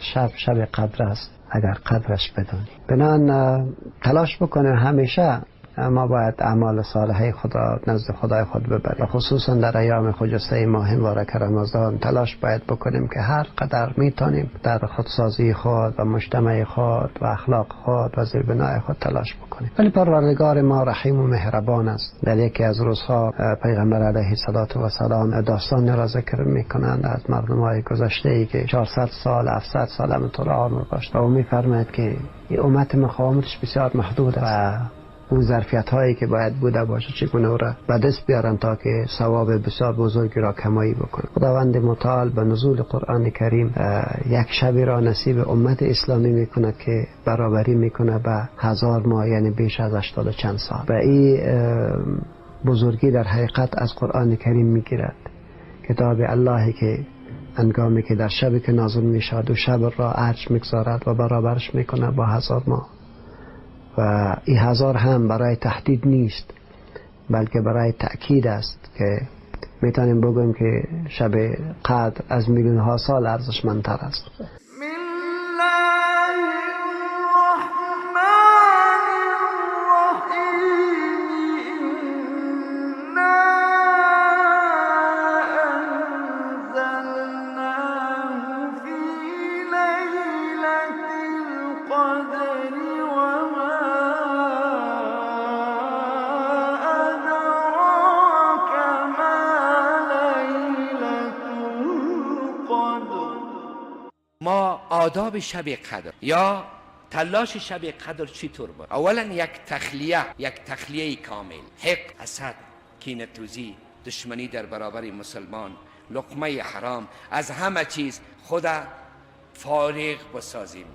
شب قدر است اگر قدرش بدانیم. بنابراین تلاش بکنیم همیشه ما باید اعمال صالحه خود را نزد خدای خود ببریم، خصوصا در ایام خجسته ماه مبارک رمضان تلاش باید بکنیم که هر قدر میتونیم در خودسازی خود و مجتمع خود و اخلاق خود و زیربنای خود تلاش بکنیم. ولی پروردگار ما رحیم و مهربان است. در یکی از روزها پیغمبر علیه السلام داستان را ذکر میکنند از مردمای گذشته ای که 400 سال 700 سال همینطور عمر داشت و او میفرماید که این امت مقامش بسیار محدود است و اون ظرفیت هایی که باید بوده باشه چگونه او را به دست بیارن تا که ثواب بسیار بزرگی را کمایی بکنه. خداوند متعال به نزول قرآن کریم یک شبی را نصیب امت اسلامی میکنه که برابری میکنه به 1000 ماه، یعنی بیش از 80 و چند سال. و این بزرگی در حقیقت از قرآن کریم میگیرد، کتاب اللهی که انگامی که در شبی که نازل میشد و شب را ارج میگذارد و برابرش میکنه با 1000 ماه. و این 1000 هم برای تهدید نیست بلکه برای تأکید است که میتونیم بگویم که شب قدر از میلیون ها سال ارزشمندتر است. ما آداب شب قدر یا تلاش شب قدر چطور بود؟ اولا یک تخلیه کامل، حقد، حسد، کینه‌توزی، دشمنی در برابر مسلمان، لقمه حرام، از همه چیز خدا فارغ بسازیم،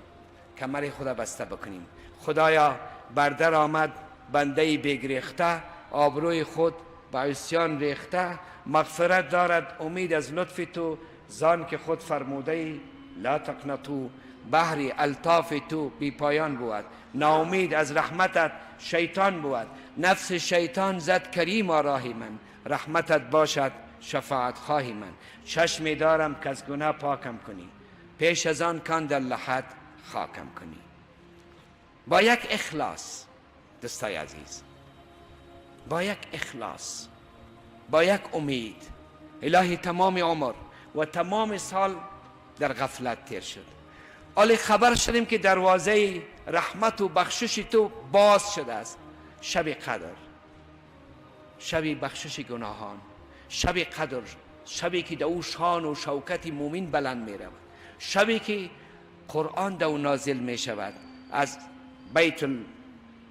کمر خدا بسته بکنیم. خدایا بردر آمد بنده بگریخته، آبروی خود به عصیان ریخته، مغفرت دارد امید از لطف تو، زان که خود فرموده لا تقنطوا، بحر الطاف تو بی پایان بود، ناامید از رحمتت شیطان بود، نفس شیطان زد کریم راهی من، رحمتت باشد شفاعت خواهی من، چشمی دارم که از گناه پاکم کنی، پیش از آن کان در لحد خاکم کنی. با یک اخلاص دوستای عزیز، با یک اخلاص، با یک امید. الهی تمام عمر و تمام سال در غفلت تیر شد، حالی خبر شدیم که دروازه رحمت و بخشش تو باز شده است. شب قدر، شب بخشش گناهان، شب قدر، شبی که دو شان و شوکت مومن بلند می رود، شبی که قرآن دو نازل می شود از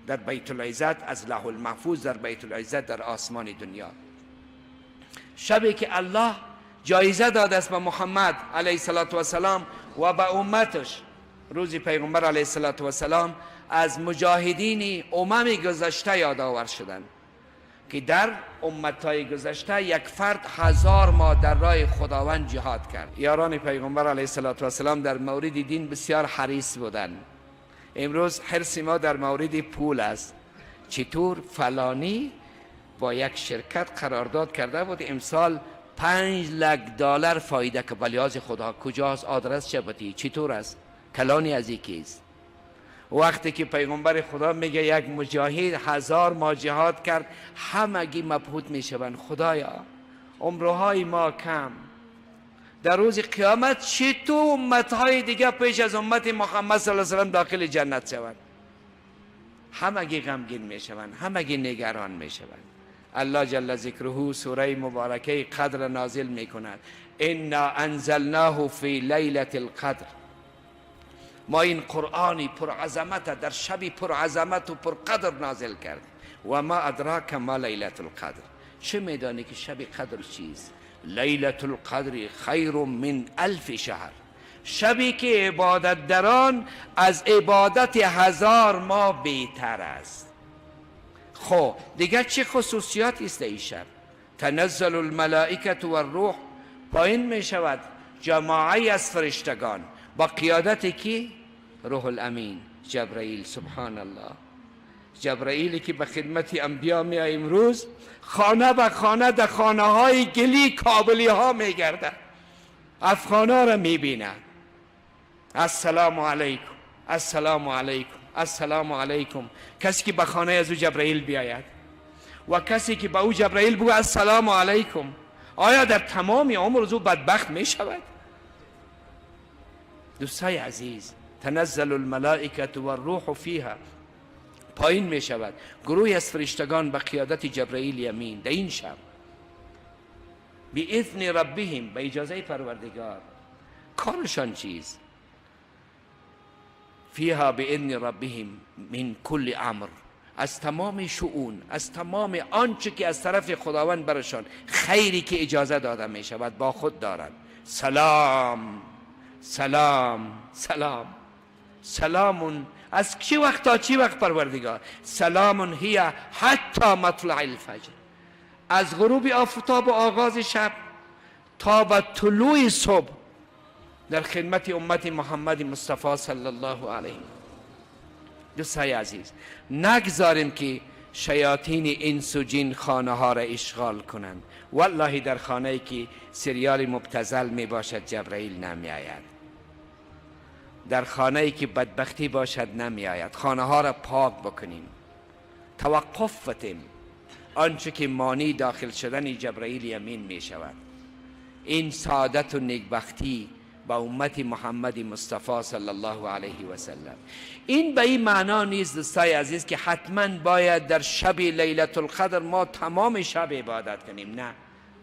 در بیت العزت، از لوح المحفوظ در بیت العزت در آسمان دنیا، شبی که الله جایزه داده است به محمد علیه السلام و به امتش. روزی پیغمبر علیه السلام از مجاهدین امم گذشته یادآور شدند که در امتهای گذشته یک فرد 1000 ماه در راه خداوند جهاد کرد. یاران پیغمبر علیه السلام در مورد دین بسیار حریص بودند. امروز حرص ما در مورد پول است. چطور فلانی با یک شرکت قرارداد کرده بود امسال 5 لک دلار فایده که به لحاظ خدا کجاست، آدرس چه بودی، چطور است، کلانی از یکیست. وقتی که پیغمبر خدا میگه یک مجاهد 1000 ماه جهاد کرد، همگی مبهوت میشوند. خدایا عمرهای ما کم، در روز قیامت چطور امتهای دیگه پیش از امت محمد صلی الله علیه و سلم داخل جنت شوند؟ همگی غمگین میشوند، همگی نگران میشوند. الله جل ذکره سوره مبارکه قدر نازل میکند، انا انزلناه فی لیلة القدر. ما این قرآنی پرعظمت در شبی پرعظمت و پرقدر نازل کرد. و ما ادراک ما لیلة القدر، چه میدانی که شب قدر چیست؟ لیلة القدر خیر من 1000 شهر، شبی که عبادت در آن از عبادت 1000 ماه بهتر است. خب دیگر چه خصوصیاتی است این شب؟ تنزل الملائکه و الروح، پایین می شود جماعی از فرشتگان با قیادت کی؟ روح الامین جبرائیل. سبحان الله، جبرائیلی که به خدمت انبیا می امروز خانه به خانه در خانه های گلی کابلی ها می گرده، افغان ها را می بیند، السلام علیکم، السلام علیکم، السلام علیکم. کسی که به خانه از او جبرائیل بیاید و کسی که به او جبرائیل بگه السلام علیکم، آیا در تمام عمر او بدبخت می شود؟ دوستای عزیز، تنزل الملائکه و الروح فیها، پایین می شود گروهی از فرشتگان به قیادت جبرائیل امین در این شب باذن ربهم، به اجازه پروردگار. کارشان چیز؟ فیها باذن ربهم من کل امر، از تمام شؤون، از تمام آنچه که از طرف خداوند برشان خیری که اجازه داده می شود با خود دارند. سلام سلام سلام. سلام از چی وقت تا چی وقت پروردگار؟ سلام هی حتی مطلع الفجر، از غروب آفتاب و آغاز شب تا به طلوع صبح در خدمت امت محمد مصطفی صلی الله علیه. دوستای عزیز، نگذاریم که شیاطین انس و جن خانه ها را اشغال کنند. والله در خانه‌ای که سریال مبتذل می باشد جبرائیل نمی آید، در خانه‌ای که بدبختی باشد نمی آید. خانه ها را پاک بکنیم، توقف فتیم آنچه که مانی داخل شدن جبرائیل امین می شود. این سعادت و نیکبختی با امت محمد مصطفی صلی الله علیه و سلم. این به این معنا نیست دوستای عزیز که حتما باید در شب لیلة القدر ما تمام شب عبادت کنیم. نه،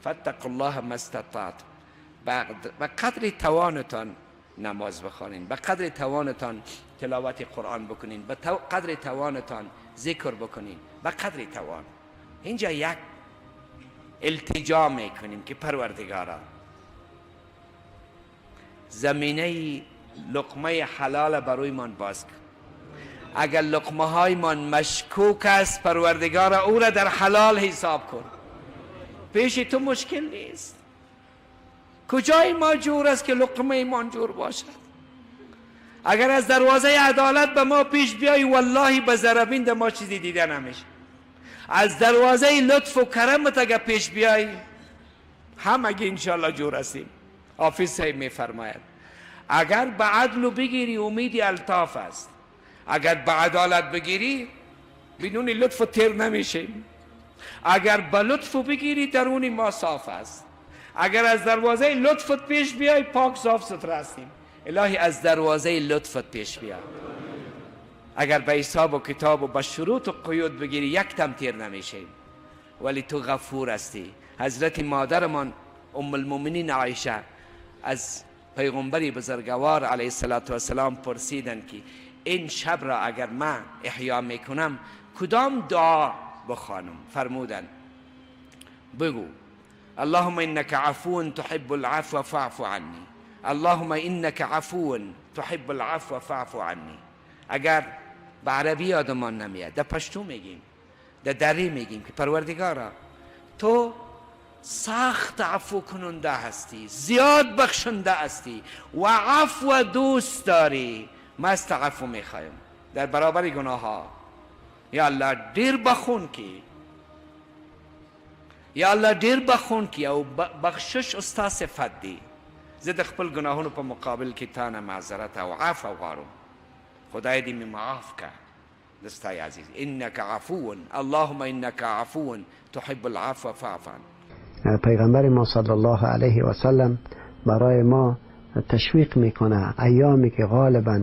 فاتقوا الله ما استطعتم، به قدر توانتان نماز بخوانید، به قدر توانتان تلاوت قرآن بکنید، به قدر توانتان ذکر بکنید، به قدر توان. اینجا یک التجا میکنیم که پروردگارا زمینه لقمه حلال برای من باز کن. اگر لقمه های من مشکوک است پروردگارا او را در حلال حساب کن. پیش تو مشکل نیست. کجای ما جور است که لقمه من جور باشد؟ اگر از دروازه عدالت به ما پیش بیایی والله به ضربین ما چیزی دیده نمیشه. از دروازه لطف و کرمت اگر پیش بیایی همگی انشاءالله جور هستیم. حافظ صاحب میفرماید اگر به عدل بگیری امید الطاف است، اگر به عدالت بگیری بدون لطف تیر نمیشه، اگر به لطف بگیری درون ما صاف است. اگر از دروازه لطفت پیش بیای پاک صاف ستر هستیم. الهی از دروازه لطفت پیش بیا. اگر به حساب و کتاب و به شروط و قیود بگیری یک تم تیر نمیشه، ولی تو غفور هستی. حضرت مادرمان ام المؤمنین عایشه از پیغمبری بزرگوار علیه السلام پرسیدن که این شب را اگر من احیا میکنم کدام دعا بخوانم؟ فرمودن بگو اللهم انك عفو تحب العفو فاعف عني، اللهم انك عفو تحب العفو فاعف عني. اگر به عربی یادمان نمیاد، در پشتو میگیم، در دری میگیم که پروردگارا تو سخت عفو کننده هستی، زیاد بخشنده هستی و عفو دوست داری. ما است عفو میخوایم در برابر گناه ها. یا الله دیر بخون کی، یا الله دیر بخون کی او بخشش استا صفت دی. زد خپل گناهونو په مقابل کې تا نه معذرت او عفو غواړم. خدای دې می معاف که. دوستای عزیز، انک عفو، اللهم انک عفو تحب العفو فاعف عني. پیغمبر ما صلی الله علیه و سلم برای ما تشویق میکنه ایامی که غالبا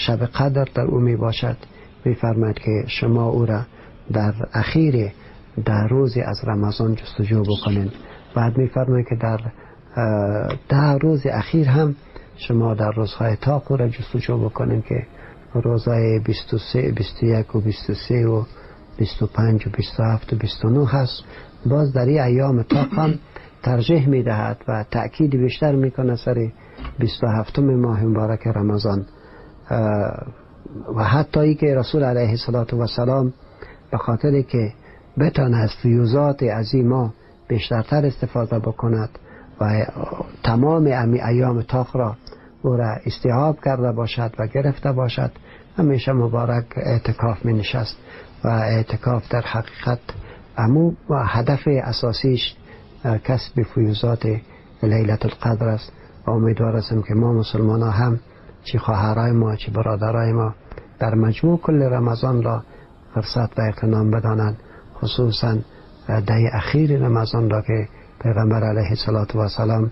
شب قدر در او می باشد، میفرماید که شما او را در اخیر در روزی از رمضان جستجو بکنید. بعد میفرماید که در 10 روز اخیر هم شما در روزهای طاق را جستجو بکنید که روزهای 23 21 و 23 و 25 و 27 و 29 هست. باز در این ایام طاق هم ترجیح میدهد و تأکید بیشتر میکنه سر 27 ماه مبارک رمضان. و حتی ای که رسول علیه السلام به خاطر که بتانه از فیوزات از این ماه بیشترتر استفاده بکند و تمام ایام طاق را او را استیعاب کرده باشد و گرفته باشد، همیشه مبارک اعتکاف می نشست. و اعتکاف در حقیقت امو و هدف اساسیش کسب فیوزات لیلة القدر است و امیدوار هستم که ما مسلمان ها هم چی خواهرای ما چی برادرای ما در مجموع کل رمضان را فرصت و اغتنام بدانند، خصوصا ده اخیر رمضان را که پیغمبر علیه السلام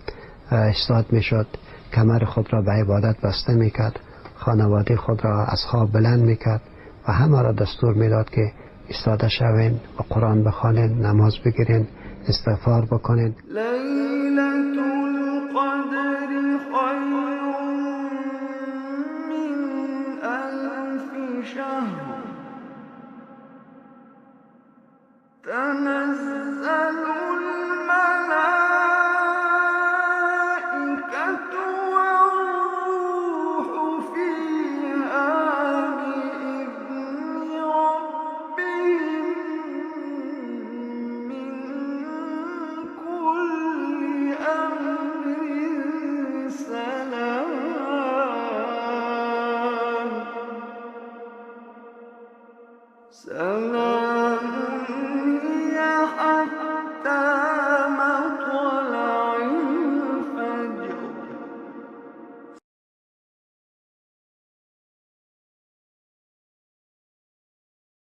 استاد می شد، کمر خود را به عبادت بسته می کرد، خانواده خود را از خواب بلند می کرد و همه را دستور می داد که ایستاده شوین و قرآن بخوانین، نماز بگیرین، استغفار بکنین. لیلة القدر خیر من الف شهر تنزل الملائكة والروح فيها بإذن ربهم من كل أمر سلام